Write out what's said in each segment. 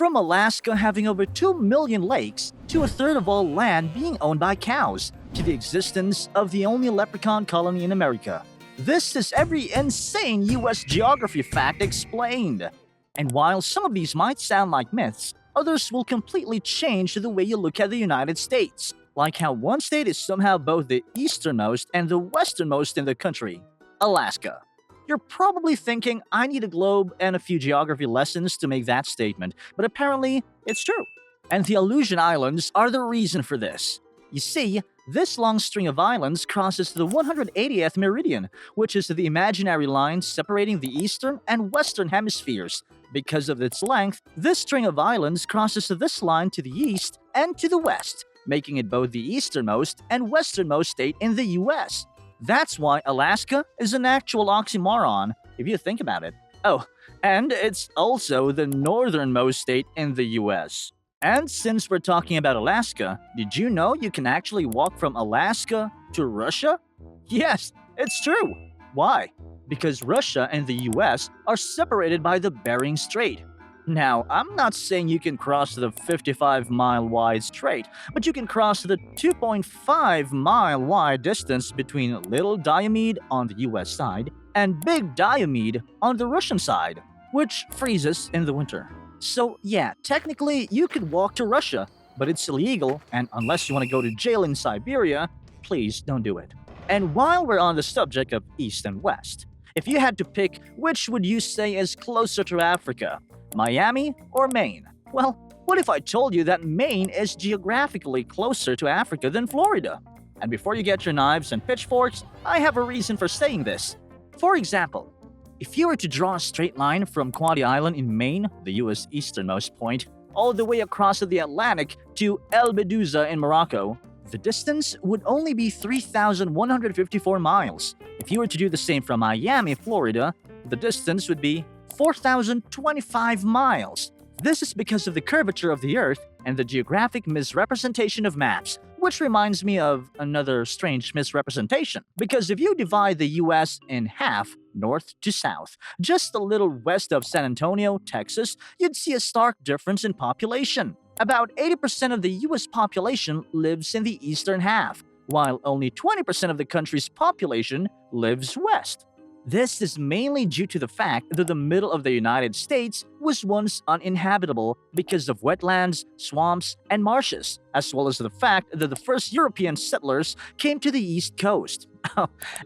From Alaska having over 2 million lakes, to a third of all land being owned by cows, to the existence of the only leprechaun colony in America. This is every insane US geography fact explained. And while some of these might sound like myths, others will completely change the way you look at the United States, like how one state is somehow both the easternmost and the westernmost in the country, Alaska. You're probably thinking, I need a globe and a few geography lessons to make that statement, but apparently it's true. And the Aleutian Islands are the reason for this. You see, this long string of islands crosses the 180th meridian, which is the imaginary line separating the eastern and western hemispheres. Because of its length, this string of islands crosses this line to the east and to the west, making it both the easternmost and westernmost state in the US. That's why Alaska is an actual oxymoron, if you think about it. Oh, and it's also the northernmost state in the US. And since we're talking about Alaska, did you know you can actually walk from Alaska to Russia? Yes, it's true. Why? Because Russia and the US are separated by the Bering Strait. Now, I'm not saying you can cross the 55-mile-wide strait, but you can cross the 2.5-mile-wide distance between Little Diomede on the US side and Big Diomede on the Russian side, which freezes in the winter. So yeah, technically you could walk to Russia, but it's illegal, and unless you want to go to jail in Siberia, please don't do it. And while we're on the subject of East and West, if you had to pick, which would you say is closer to Africa? Miami or Maine? Well, what if I told you that Maine is geographically closer to Africa than Florida? And before you get your knives and pitchforks, I have a reason for saying this. For example, if you were to draw a straight line from Quoddy Island in Maine, the US easternmost point, all the way across the Atlantic to El Beduza in Morocco, the distance would only be 3,154 miles. If you were to do the same from Miami, Florida, the distance would be 4,025 miles. This is because of the curvature of the Earth and the geographic misrepresentation of maps, which reminds me of another strange misrepresentation. Because if you divide the US in half, north to south, just a little west of San Antonio, Texas, you'd see a stark difference in population. About 80% of the US population lives in the eastern half, while only 20% of the country's population lives west. This is mainly due to the fact that the middle of the United States was once uninhabitable because of wetlands, swamps, and marshes, as well as the fact that the first European settlers came to the East Coast.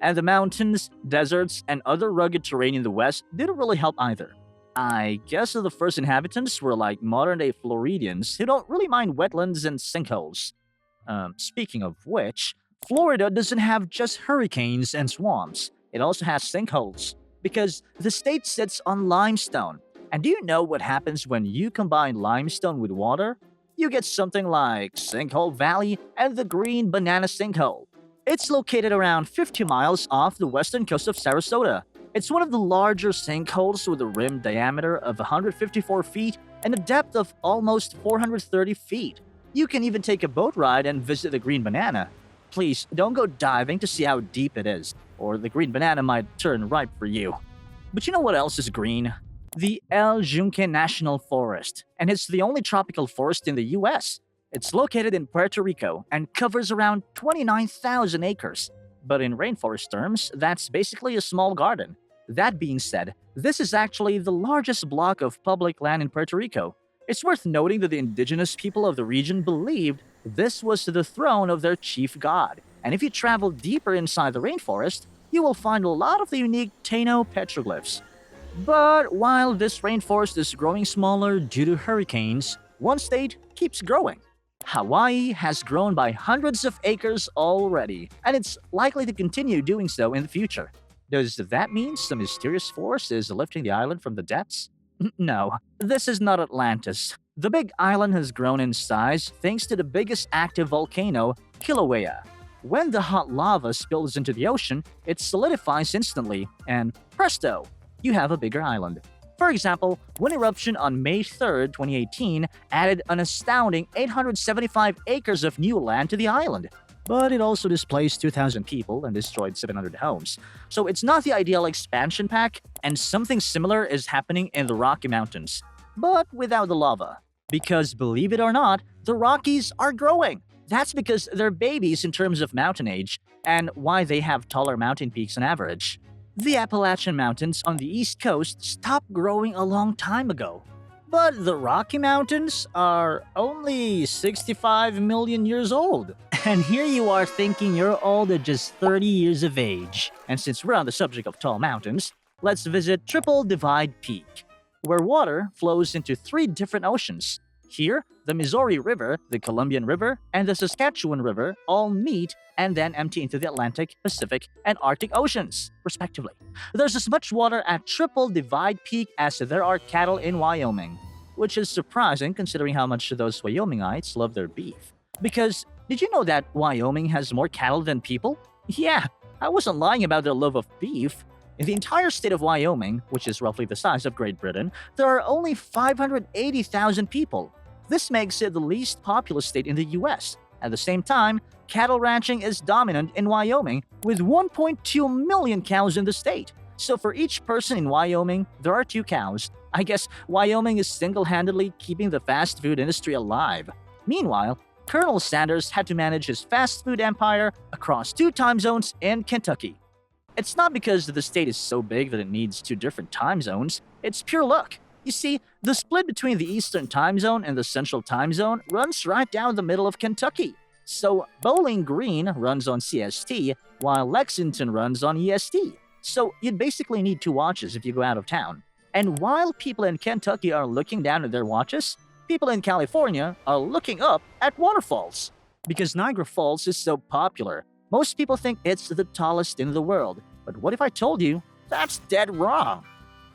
And the mountains, deserts, and other rugged terrain in the West didn't really help either. I guess the first inhabitants were like modern-day Floridians who don't really mind wetlands and sinkholes. Speaking of which, Florida doesn't have just hurricanes and swamps. It also has sinkholes, because the state sits on limestone. And do you know what happens when you combine limestone with water? You get something like Sinkhole Valley and the Green Banana Sinkhole. It's located around 50 miles off the western coast of Sarasota. It's one of the larger sinkholes with a rim diameter of 154 feet and a depth of almost 430 feet. You can even take a boat ride and visit the Green Banana. Please, don't go diving to see how deep it is, or the Green Banana might turn ripe for you. But you know what else is green? The El Yunque National Forest, and it's the only tropical forest in the US. It's located in Puerto Rico and covers around 29,000 acres. But in rainforest terms, that's basically a small garden. That being said, this is actually the largest block of public land in Puerto Rico. It's worth noting that the indigenous people of the region believed this was the throne of their chief god. And if you travel deeper inside the rainforest, you will find a lot of the unique Taino petroglyphs. But while this rainforest is growing smaller due to hurricanes, one state keeps growing. Hawaii has grown by hundreds of acres already, and it's likely to continue doing so in the future. Does that mean some mysterious force is lifting the island from the depths? No, this is not Atlantis. The big island has grown in size thanks to the biggest active volcano, Kilauea. When the hot lava spills into the ocean, it solidifies instantly, and presto, you have a bigger island. For example, one eruption on May 3, 2018 added an astounding 875 acres of new land to the island. But it also displaced 2,000 people and destroyed 700 homes. So it's not the ideal expansion pack, and something similar is happening in the Rocky Mountains. but without the lava. Because believe it or not, the Rockies are growing. That's because they're babies in terms of mountain age and why they have taller mountain peaks on average. The Appalachian Mountains on the East Coast stopped growing a long time ago. But the Rocky Mountains are only 65 million years old. And here you are thinking you're old at just 30 years of age. And since we're on the subject of tall mountains, let's visit Triple Divide Peak, where water flows into three different oceans. Here, the Missouri River, the Columbian River, and the Saskatchewan River all meet and then empty into the Atlantic, Pacific, and Arctic Oceans, respectively. There's as much water at Triple Divide Peak as there are cattle in Wyoming, which is surprising considering how much those Wyomingites love their beef. Because did you know that Wyoming has more cattle than people? Yeah, I wasn't lying about their love of beef. In the entire state of Wyoming, which is roughly the size of Great Britain, there are only 580,000 people. This makes it the least populous state in the US. At the same time, cattle ranching is dominant in Wyoming, with 1.2 million cows in the state. So for each person in Wyoming, there are 2 cows. I guess Wyoming is single-handedly keeping the fast food industry alive. Meanwhile, Colonel Sanders had to manage his fast food empire across 2 time zones in Kentucky. It's not because the state is so big that it needs 2 different time zones, it's pure luck. You see, the split between the Eastern Time Zone and the Central Time Zone runs right down the middle of Kentucky. So Bowling Green runs on CST, while Lexington runs on EST. So you'd basically need 2 watches if you go out of town. And while people in Kentucky are looking down at their watches, people in California are looking up at waterfalls. Because Niagara Falls is so popular, most people think it's the tallest in the world. But what if I told you that's dead wrong?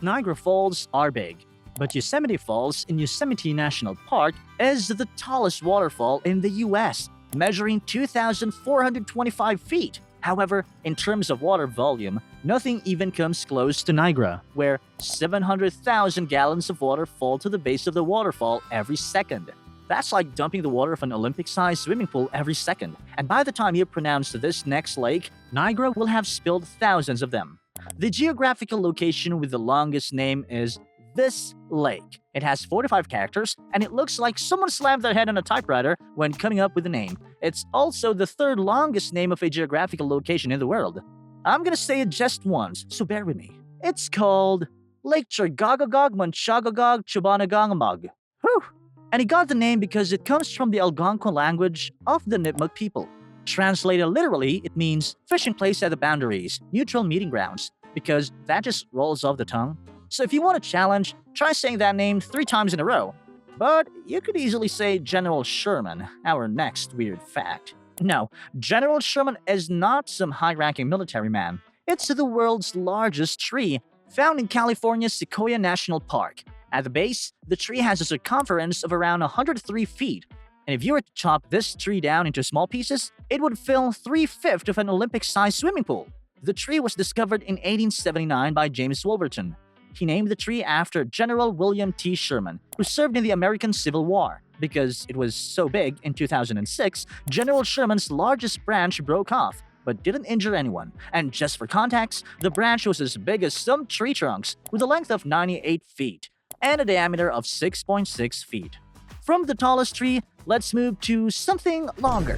Niagara Falls are big, but Yosemite Falls in Yosemite National Park is the tallest waterfall in the US, measuring 2,425 feet. However, in terms of water volume, nothing even comes close to Niagara, where 700,000 gallons of water fall to the base of the waterfall every second. That's like dumping the water of an Olympic-sized swimming pool every second. And by the time you pronounce this next lake, Niagara will have spilled thousands of them. The geographical location with the longest name is this lake. It has 45 characters, and it looks like someone slammed their head on a typewriter when coming up with the name. It's also the 3rd longest name of a geographical location in the world. I'm gonna say it just once, so bear with me. It's called Lake Chagagagog Manchagagog Chubanagangmag. Whew! And it got the name because it comes from the Algonquin language of the Nipmuc people. Translated literally, it means fishing place at the boundaries, neutral meeting grounds, because that just rolls off the tongue. So if you want a challenge, try saying that name 3 times in a row. But you could easily say General Sherman, our next weird fact. No, General Sherman is not some high-ranking military man. It's the world's largest tree, found in California's Sequoia National Park. At the base, the tree has a circumference of around 103 feet. And if you were to chop this tree down into small pieces, it would fill 3/5 of an Olympic-sized swimming pool. The tree was discovered in 1879 by James Wolverton. He named the tree after General William T. Sherman, who served in the American Civil War. Because it was so big, in 2006, General Sherman's largest branch broke off, but didn't injure anyone. And just for context, the branch was as big as some tree trunks, with a length of 98 feet and a diameter of 6.6 feet. From the tallest tree, let's move to something longer.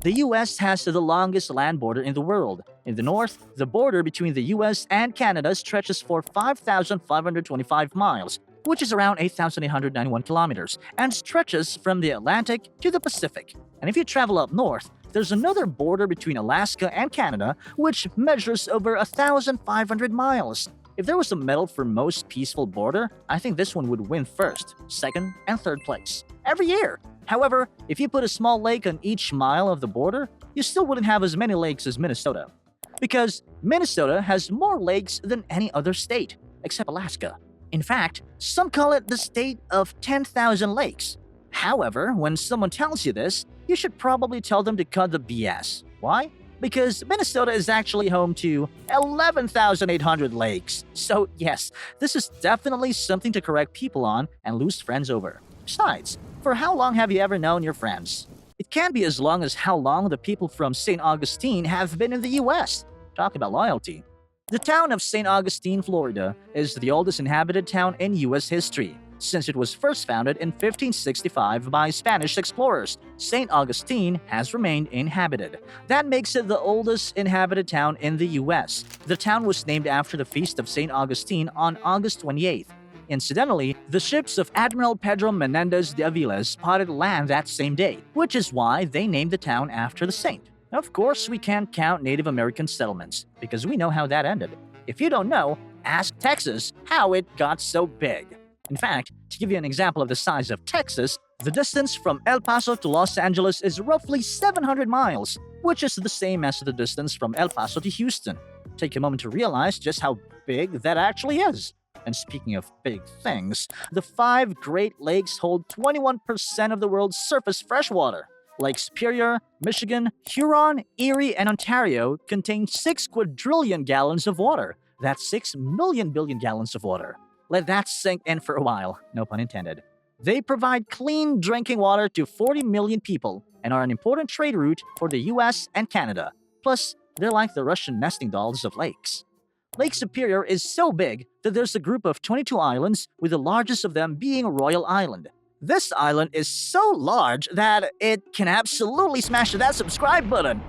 The US has the longest land border in the world. In the north, the border between the US and Canada stretches for 5,525 miles, which is around 8,891 kilometers, and stretches from the Atlantic to the Pacific. And if you travel up north, there's another border between Alaska and Canada, which measures over 1,500 miles. If there was a medal for most peaceful border, I think this one would win first, second, and third place. Every year! However, if you put a small lake on each mile of the border, you still wouldn't have as many lakes as Minnesota. Because Minnesota has more lakes than any other state, except Alaska. In fact, some call it the state of 10,000 lakes. However, when someone tells you this, you should probably tell them to cut the BS. Why? Because Minnesota is actually home to 11,800 lakes. So yes, this is definitely something to correct people on and lose friends over. Besides, for how long have you ever known your friends? It can't be as long as how long the people from St. Augustine have been in the US. Talk about loyalty. The town of St. Augustine, Florida, is the oldest inhabited town in US history. Since it was first founded in 1565 by Spanish explorers, St. Augustine has remained inhabited. That makes it the oldest inhabited town in the US. The town was named after the feast of St. Augustine on August 28th. Incidentally, the ships of Admiral Pedro Menendez de Avila spotted land that same day, which is why they named the town after the saint. Of course, we can't count Native American settlements, because we know how that ended. If you don't know, ask Texas how it got so big. In fact, to give you an example of the size of Texas, the distance from El Paso to Los Angeles is roughly 700 miles, which is the same as the distance from El Paso to Houston. Take a moment to realize just how big that actually is. And speaking of big things, the 5 Great Lakes hold 21% of the world's surface freshwater. Lake Superior, Michigan, Huron, Erie, and Ontario contain 6 quadrillion gallons of water. That's 6 million billion gallons of water. Let that sink in for a while, no pun intended. They provide clean drinking water to 40 million people and are an important trade route for the US and Canada. Plus, they're like the Russian nesting dolls of lakes. Lake Superior is so big that there's a group of 22 islands, with the largest of them being Royal Island. This island is so large that it can absolutely smash that subscribe button.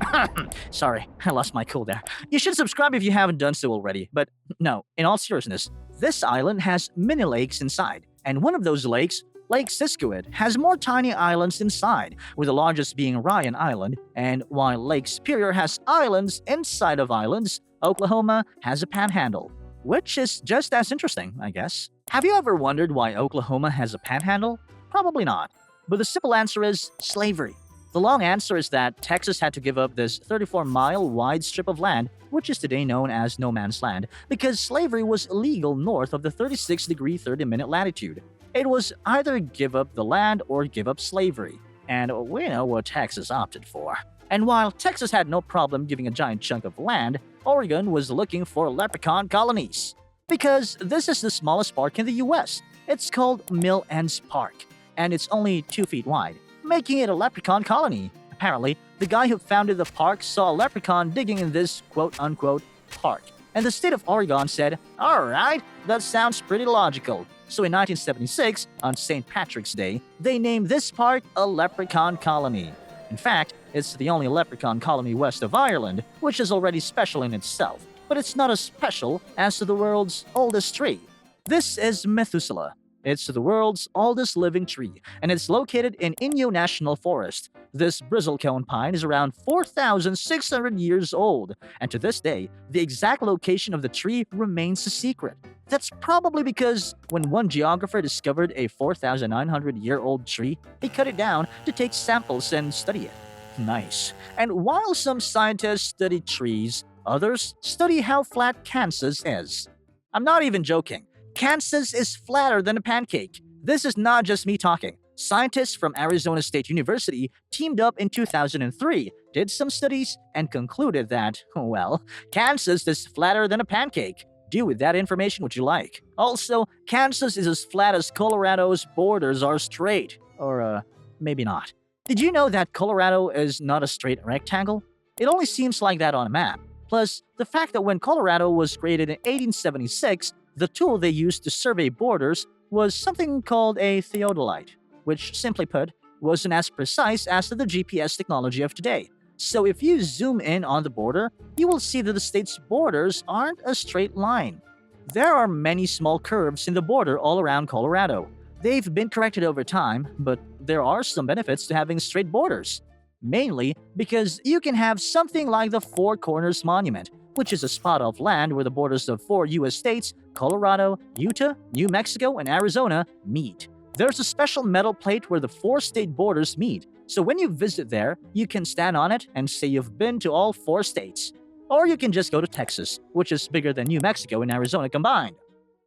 Sorry, I lost my cool there. You should subscribe if you haven't done so already. But no, in all seriousness, this island has many lakes inside, and one of those lakes, Lake Siskiwit, has more tiny islands inside, with the largest being Ryan Island, and while Lake Superior has islands inside of islands, Oklahoma has a panhandle, which is just as interesting, I guess. Have you ever wondered why Oklahoma has a panhandle? Probably not. But the simple answer is slavery. The long answer is that Texas had to give up this 34-mile wide strip of land, which is today known as No Man's Land, because slavery was illegal north of the 36-degree 30-minute latitude. It was either give up the land or give up slavery. And we know what Texas opted for. And while Texas had no problem giving a giant chunk of land, Oregon was looking for leprechaun colonies. Because this is the smallest park in the US. It's called Mill Ends Park, and it's only 2 feet wide, making it a leprechaun colony. Apparently, the guy who founded the park saw a leprechaun digging in this quote-unquote park, and the state of Oregon said, "Alright, that sounds pretty logical." So in 1976, on St. Patrick's Day, they named this park a leprechaun colony. In fact, it's the only leprechaun colony west of Ireland, which is already special in itself, but it's not as special as the world's oldest tree. This is Methuselah. It's the world's oldest living tree, and it's located in Inyo National Forest. This bristlecone pine is around 4,600 years old, and to this day, the exact location of the tree remains a secret. That's probably because when one geographer discovered a 4,900-year-old tree, he cut it down to take samples and study it. Nice. And while some scientists study trees, others study how flat Kansas is. I'm not even joking. Kansas is flatter than a pancake. This is not just me talking. Scientists from Arizona State University teamed up in 2003, did some studies, and concluded that, well, Kansas is flatter than a pancake. Do with that information what you like. Also, Kansas is as flat as Colorado's borders are straight. Or, maybe not. Did you know that Colorado is not a straight rectangle? It only seems like that on a map. Plus, the fact that when Colorado was created in 1876, the tool they used to survey borders was something called a theodolite, which, simply put, wasn't as precise as the GPS technology of today. So if you zoom in on the border, you will see that the state's borders aren't a straight line. There are many small curves in the border all around Colorado. They've been corrected over time, but there are some benefits to having straight borders. Mainly because you can have something like the Four Corners Monument, which is a spot of land where the borders of 4 U.S. states, Colorado, Utah, New Mexico, and Arizona, meet. There's a special metal plate where the 4 state borders meet, so when you visit there, you can stand on it and say you've been to all 4 states. Or you can just go to Texas, which is bigger than New Mexico and Arizona combined.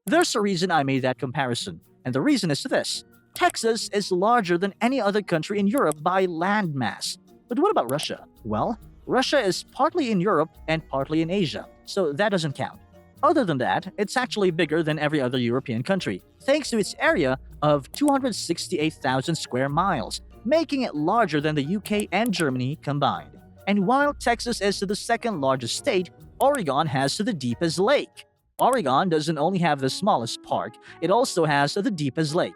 There's a reason I made that comparison, and the reason is this. Texas is larger than any other country in Europe by land mass. But what about Russia? Well, Russia is partly in Europe and partly in Asia, so that doesn't count. Other than that, it's actually bigger than every other European country, thanks to its area of 268,000 square miles, making it larger than the UK and Germany combined. And while Texas is the second largest state, Oregon has the deepest lake. Oregon doesn't only have the smallest park, it also has the deepest lake.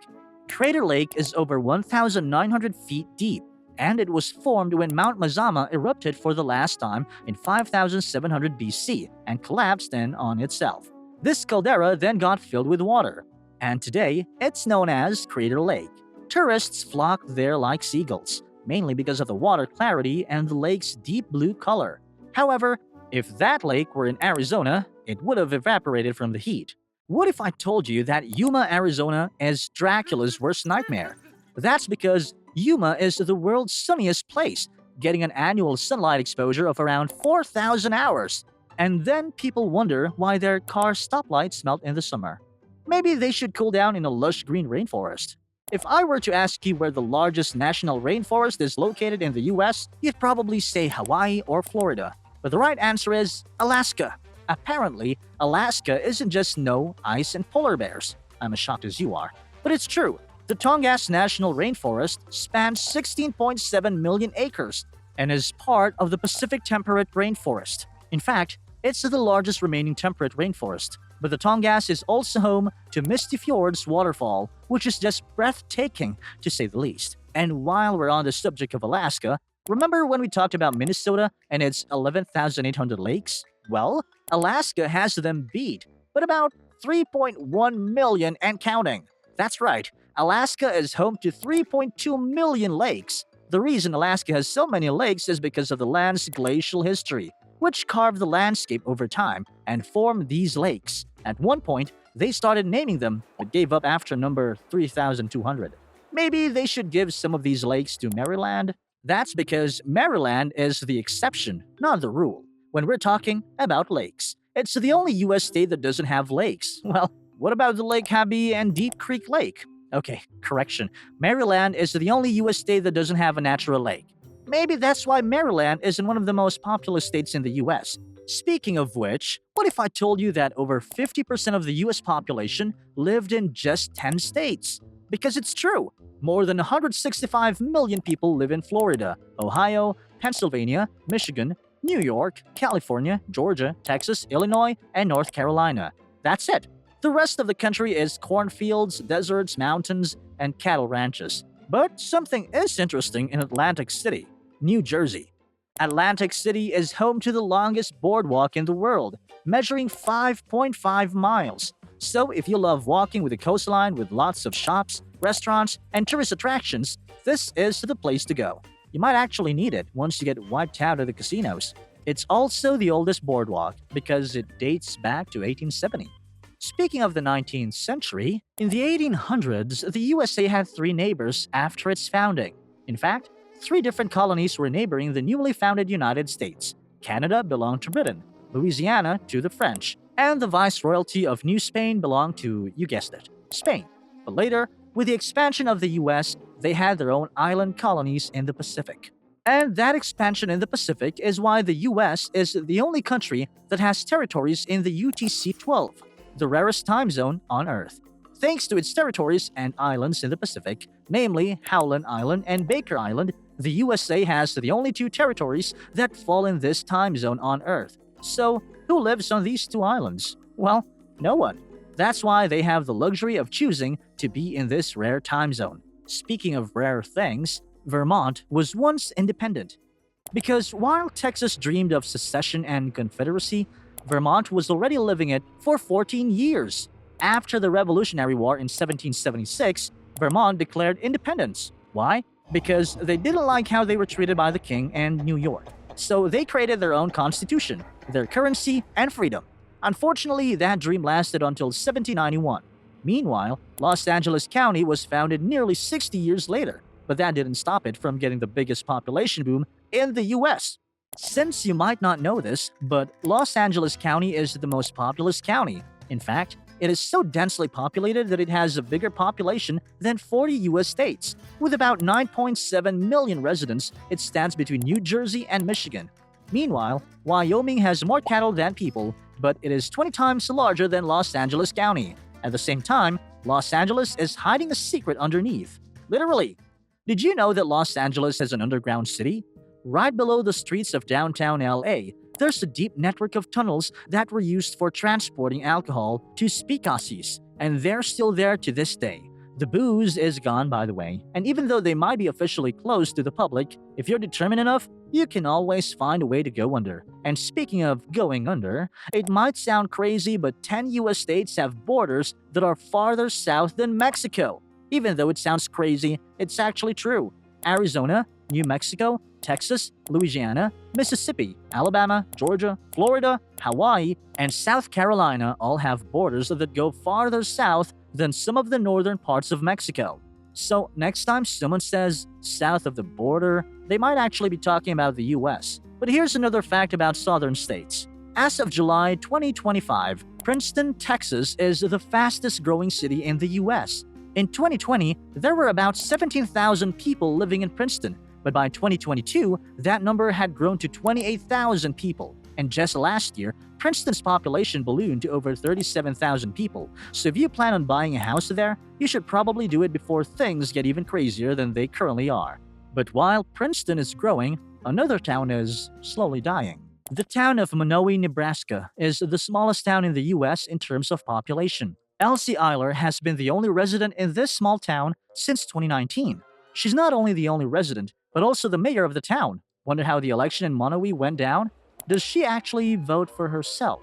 Crater Lake is over 1,900 feet deep, and it was formed when Mount Mazama erupted for the last time in 5700 BC and collapsed in on itself. This caldera then got filled with water, and today it's known as Crater Lake. Tourists flock there like seagulls, mainly because of the water clarity and the lake's deep blue color. However, if that lake were in Arizona, it would have evaporated from the heat. What if I told you that Yuma, Arizona is Dracula's worst nightmare? That's because Yuma is the world's sunniest place, getting an annual sunlight exposure of around 4,000 hours. And then people wonder why their car stoplights melt in the summer. Maybe they should cool down in a lush green rainforest. If I were to ask you where the largest national rainforest is located in the US, you'd probably say Hawaii or Florida. But the right answer is Alaska. Apparently, Alaska isn't just snow, ice, and polar bears. I'm as shocked as you are. But it's true. The Tongass National Rainforest spans 16.7 million acres and is part of the Pacific Temperate Rainforest. In fact, it's the largest remaining temperate rainforest. But the Tongass is also home to Misty Fjord's waterfall, which is just breathtaking, to say the least. And while we're on the subject of Alaska, remember when we talked about Minnesota and its 11,800 lakes? Well, Alaska has them beat, but about 3.1 million and counting. That's right, Alaska is home to 3.2 million lakes. The reason Alaska has so many lakes is because of the land's glacial history, which carved the landscape over time and formed these lakes. At one point, they started naming them, but gave up after number 3,200. Maybe they should give some of these lakes to Maryland? That's because Maryland is the exception, not the rule, when we're talking about lakes. It's the only US state that doesn't have lakes. Well, what about the Lake Habby and Deep Creek Lake? Okay, correction. Maryland is the only US state that doesn't have a natural lake. Maybe that's why Maryland isn't one of the most populous states in the US. Speaking of which, what if I told you that over 50% of the US population lived in just 10 states? Because it's true. More than 165 million people live in Florida, Ohio, Pennsylvania, Michigan, New York, California, Georgia, Texas, Illinois, and North Carolina. That's it. The rest of the country is cornfields, deserts, mountains, and cattle ranches. But something is interesting in Atlantic City, New Jersey. Atlantic City is home to the longest boardwalk in the world, measuring 5.5 miles. So if you love walking with a coastline with lots of shops, restaurants, and tourist attractions, this is the place to go. You might actually need it once you get wiped out of the casinos. It's also the oldest boardwalk because it dates back to 1870. Speaking of the 19th century, in the 1800s, the USA had 3 neighbors after its founding. In fact, 3 different colonies were neighboring the newly founded United States. Canada belonged to Britain, Louisiana to the French, and the Viceroyalty of New Spain belonged to, you guessed it, Spain. But later, with the expansion of the US, they had their own island colonies in the Pacific. And that expansion in the Pacific is why the US is the only country that has territories in the UTC-12, the rarest time zone on Earth. Thanks to its territories and islands in the Pacific, namely Howland Island and Baker Island, the USA has the only 2 territories that fall in this time zone on Earth. So, who lives on these 2 islands? Well, no one. That's why they have the luxury of choosing to be in this rare time zone. Speaking of rare things, Vermont was once independent. Because while Texas dreamed of secession and confederacy, Vermont was already living it for 14 years. After the Revolutionary War in 1776, Vermont declared independence. Why? Because they didn't like how they were treated by the king and New York. So they created their own constitution, their currency, and freedom. Unfortunately, that dream lasted until 1791. Meanwhile, Los Angeles County was founded nearly 60 years later, but that didn't stop it from getting the biggest population boom in the US. Since you might not know this, but Los Angeles County is the most populous county. In fact, it is so densely populated that it has a bigger population than 40 US states. With about 9.7 million residents, it stands between New Jersey and Michigan. Meanwhile, Wyoming has more cattle than people, but it is 20 times larger than Los Angeles County. At the same time, Los Angeles is hiding a secret underneath. Literally. Did you know that Los Angeles has an underground city? Right below the streets of downtown LA, there's a deep network of tunnels that were used for transporting alcohol to speakeasies, and they're still there to this day. The booze is gone, by the way, and even though they might be officially closed to the public, if you're determined enough, you can always find a way to go under. And speaking of going under, it might sound crazy, but 10 US states have borders that are farther south than Mexico. Even though it sounds crazy, it's actually true. Arizona, New Mexico, Texas, Louisiana, Mississippi, Alabama, Georgia, Florida, Hawaii, and South Carolina all have borders that go farther south than some of the northern parts of Mexico. So next time someone says south of the border, they might actually be talking about the US. But here's another fact about southern states. As of July 2025, Princeton, Texas is the fastest growing city in the US. In 2020, there were about 17,000 people living in Princeton, but by 2022, that number had grown to 28,000 people. And just last year, Princeton's population ballooned to over 37,000 people. So if you plan on buying a house there, you should probably do it before things get even crazier than they currently are. But while Princeton is growing, another town is slowly dying. The town of Monowi, Nebraska is the smallest town in the US in terms of population. Elsie Eiler has been the only resident in this small town since 2019. She's not only the only resident, but also the mayor of the town. Wonder how the election in Monowi went down? Does she actually vote for herself?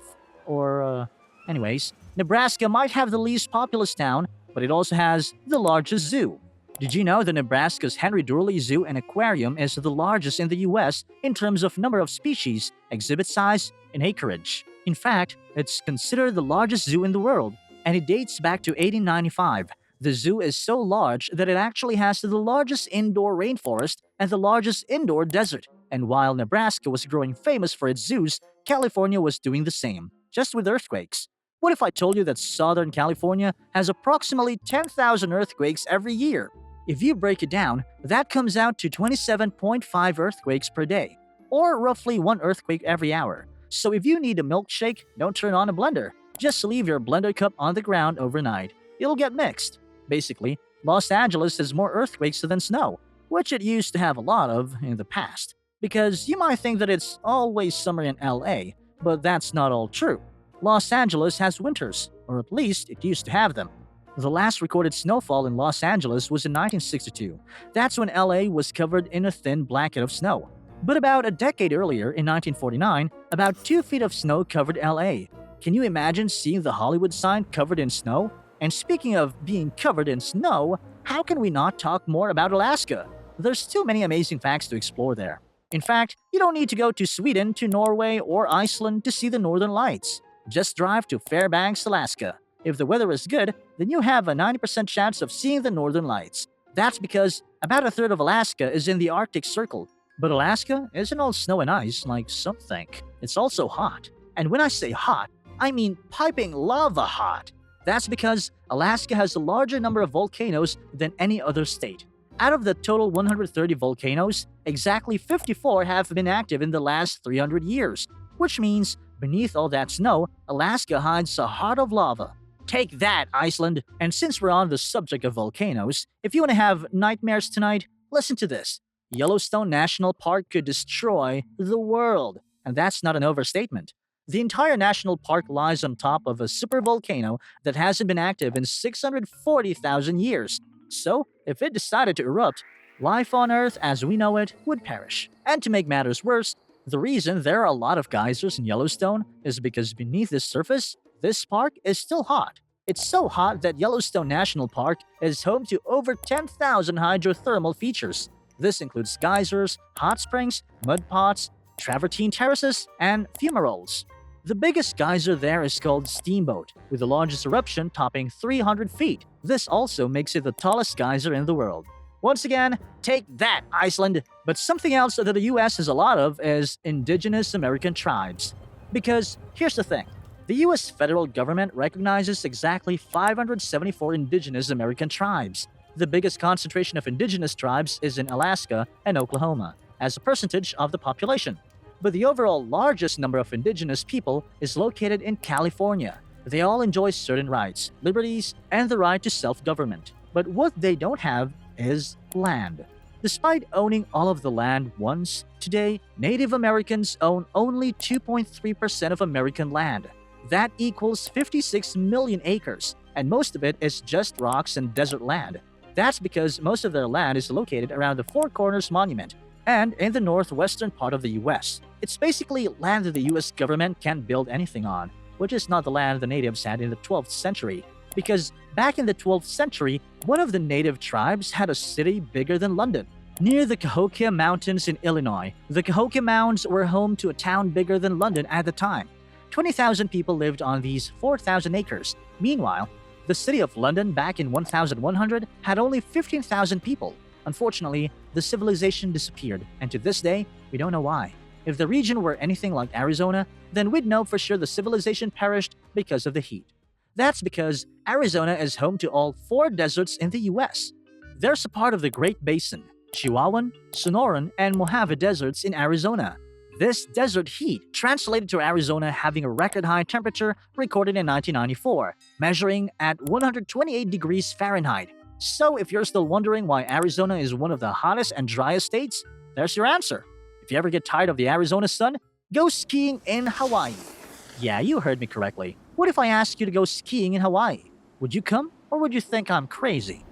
Anyways, Nebraska might have the least populous town, but it also has the largest zoo. Did you know that Nebraska's Henry Doorly Zoo and Aquarium is the largest in the US in terms of number of species, exhibit size, and acreage? In fact, it's considered the largest zoo in the world, and it dates back to 1895. The zoo is so large that it actually has the largest indoor rainforest and the largest indoor desert. And while Nebraska was growing famous for its zoos, California was doing the same, just with earthquakes. What if I told you that Southern California has approximately 10,000 earthquakes every year? If you break it down, that comes out to 27.5 earthquakes per day, or roughly one earthquake every hour. So if you need a milkshake, don't turn on a blender. Just leave your blender cup on the ground overnight. It'll get mixed. Basically, Los Angeles has more earthquakes than snow, which it used to have a lot of in the past. Because you might think that it's always summer in LA, but that's not all true. Los Angeles has winters, or at least it used to have them. The last recorded snowfall in Los Angeles was in 1962. That's when LA was covered in a thin blanket of snow. But about a decade earlier, in 1949, about 2 feet of snow covered LA. Can you imagine seeing the Hollywood sign covered in snow? And speaking of being covered in snow, how can we not talk more about Alaska? There's too many amazing facts to explore there. In fact, you don't need to go to Sweden, to Norway, or Iceland to see the Northern Lights. Just drive to Fairbanks, Alaska. If the weather is good, then you have a 90% chance of seeing the Northern Lights. That's because about a third of Alaska is in the Arctic Circle. But Alaska isn't all snow and ice like some think. It's also hot. And when I say hot, I mean piping lava hot. That's because Alaska has a larger number of volcanoes than any other state. Out of the total 130 volcanoes, exactly 54 have been active in the last 300 years, which means beneath all that snow, Alaska hides a heart of lava. Take that, Iceland! And since we're on the subject of volcanoes, if you want to have nightmares tonight, listen to this. Yellowstone National Park could destroy the world. And that's not an overstatement. The entire national park lies on top of a supervolcano that hasn't been active in 640,000 years. So, if it decided to erupt, life on Earth as we know it would perish. And to make matters worse, the reason there are a lot of geysers in Yellowstone is because beneath the surface, this park is still hot. It's so hot that Yellowstone National Park is home to over 10,000 hydrothermal features. This includes geysers, hot springs, mud pots, travertine terraces, and fumaroles. The biggest geyser there is called Steamboat, with the largest eruption topping 300 feet. This also makes it the tallest geyser in the world. Once again, take that, Iceland! But something else that the US has a lot of is indigenous American tribes. Because here's the thing. The US federal government recognizes exactly 574 indigenous American tribes. The biggest concentration of indigenous tribes is in Alaska and Oklahoma, as a percentage of the population. But the overall largest number of indigenous people is located in California. They all enjoy certain rights, liberties, and the right to self-government. But what they don't have is land. Despite owning all of the land once, today, Native Americans own only 2.3% of American land. That equals 56 million acres, and most of it is just rocks and desert land. That's because most of their land is located around the Four Corners Monument and in the northwestern part of the US. It's basically land that the US government can't build anything on, which is not the land the natives had in the 12th century. Because back in the 12th century, one of the native tribes had a city bigger than London. Near the Cahokia Mountains in Illinois, the Cahokia Mounds were home to a town bigger than London at the time. 20,000 people lived on these 4,000 acres. Meanwhile, the city of London back in 1100 had only 15,000 people. Unfortunately, the civilization disappeared, and to this day, we don't know why. If the region were anything like Arizona, then we'd know for sure the civilization perished because of the heat. That's because Arizona is home to all 4 deserts in the US. There's a part of the Great Basin, Chihuahuan, Sonoran, and Mojave deserts in Arizona. This desert heat translated to Arizona having a record high temperature recorded in 1994, measuring at 128 degrees Fahrenheit. So if you're still wondering why Arizona is one of the hottest and driest states, there's your answer. If you ever get tired of the Arizona sun, go skiing in Hawaii. Yeah, you heard me correctly. What if I asked you to go skiing in Hawaii? Would you come, or would you think I'm crazy?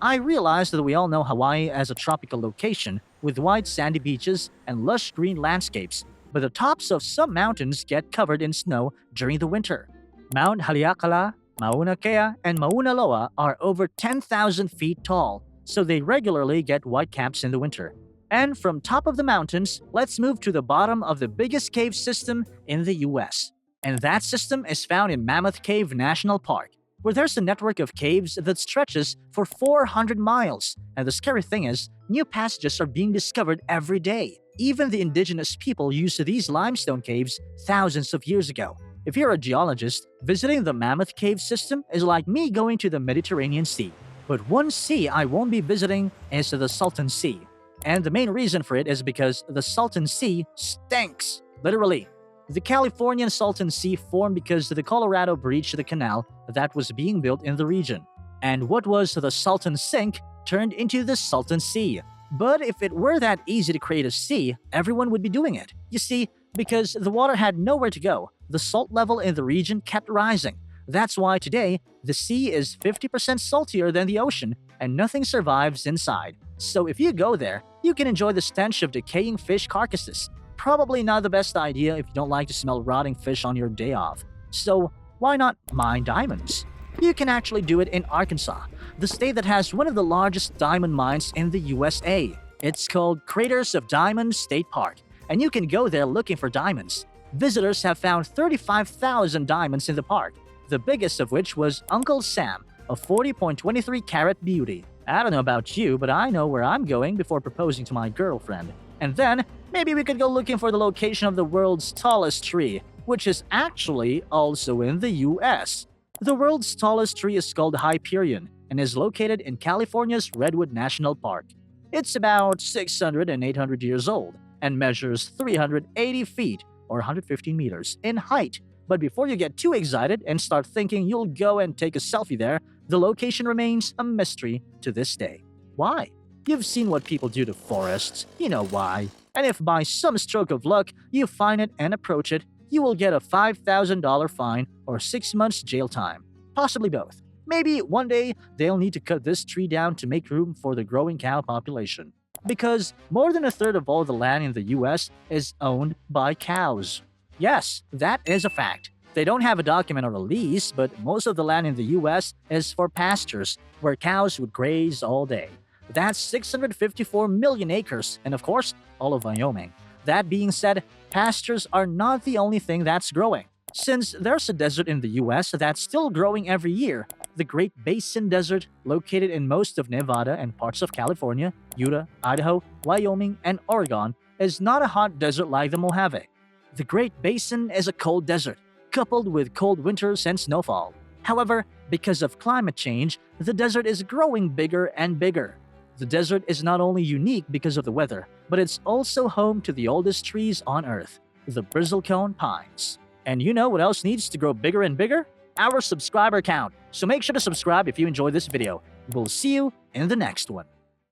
I realize that we all know Hawaii as a tropical location with wide sandy beaches and lush green landscapes, but the tops of some mountains get covered in snow during the winter. Mount Haleakala, Mauna Kea, and Mauna Loa are over 10,000 feet tall, so they regularly get whitecaps in the winter. And from top of the mountains, let's move to the bottom of the biggest cave system in the US. And that system is found in Mammoth Cave National Park, where there's a network of caves that stretches for 400 miles. And the scary thing is, new passages are being discovered every day. Even the indigenous people used these limestone caves thousands of years ago. If you're a geologist, visiting the Mammoth Cave system is like me going to the Mediterranean Sea. But one sea I won't be visiting is the Salton Sea. And the main reason for it is because the Salton Sea stinks. Literally. The Californian Salton Sea formed because the Colorado breached the canal that was being built in the region. And what was the Salton Sink turned into the Salton Sea. But if it were that easy to create a sea, everyone would be doing it. You see, because the water had nowhere to go, the salt level in the region kept rising. That's why today, the sea is 50% saltier than the ocean, and nothing survives inside. So if you go there, you can enjoy the stench of decaying fish carcasses. Probably not the best idea if you don't like to smell rotting fish on your day off. So why not mine diamonds? You can actually do it in Arkansas, the state that has one of the largest diamond mines in the USA. It's called Craters of Diamonds State Park, and you can go there looking for diamonds. Visitors have found 35,000 diamonds in the park, the biggest of which was Uncle Sam, a 40.23 carat beauty. I don't know about you, but I know where I'm going before proposing to my girlfriend. And then, maybe we could go looking for the location of the world's tallest tree, which is actually also in the US. The world's tallest tree is called Hyperion and is located in California's Redwood National Park. It's about 600 and 800 years old and measures 380 feet or 115 meters in height. But before you get too excited and start thinking you'll go and take a selfie there, the location remains a mystery to this day. Why? You've seen what people do to forests, you know why. And if by some stroke of luck you find it and approach it, you will get a $5,000 fine or 6 months jail time. Possibly both. Maybe one day they'll need to cut this tree down to make room for the growing cow population. Because more than a third of all the land in the US is owned by cows. Yes, that is a fact. They don't have a document or a lease, but most of the land in the US is for pastures, where cows would graze all day. That's 654 million acres, and of course, all of Wyoming. That being said, pastures are not the only thing that's growing. Since there's a desert in the US that's still growing every year, the Great Basin Desert, located in most of Nevada and parts of California, Utah, Idaho, Wyoming, and Oregon, is not a hot desert like the Mojave. The Great Basin is a cold desert, coupled with cold winters and snowfall. However, because of climate change, the desert is growing bigger and bigger. The desert is not only unique because of the weather, but it's also home to the oldest trees on Earth, the bristlecone pines. And you know what else needs to grow bigger and bigger? Our subscriber count. So make sure to subscribe if you enjoyed this video. We'll see you in the next one.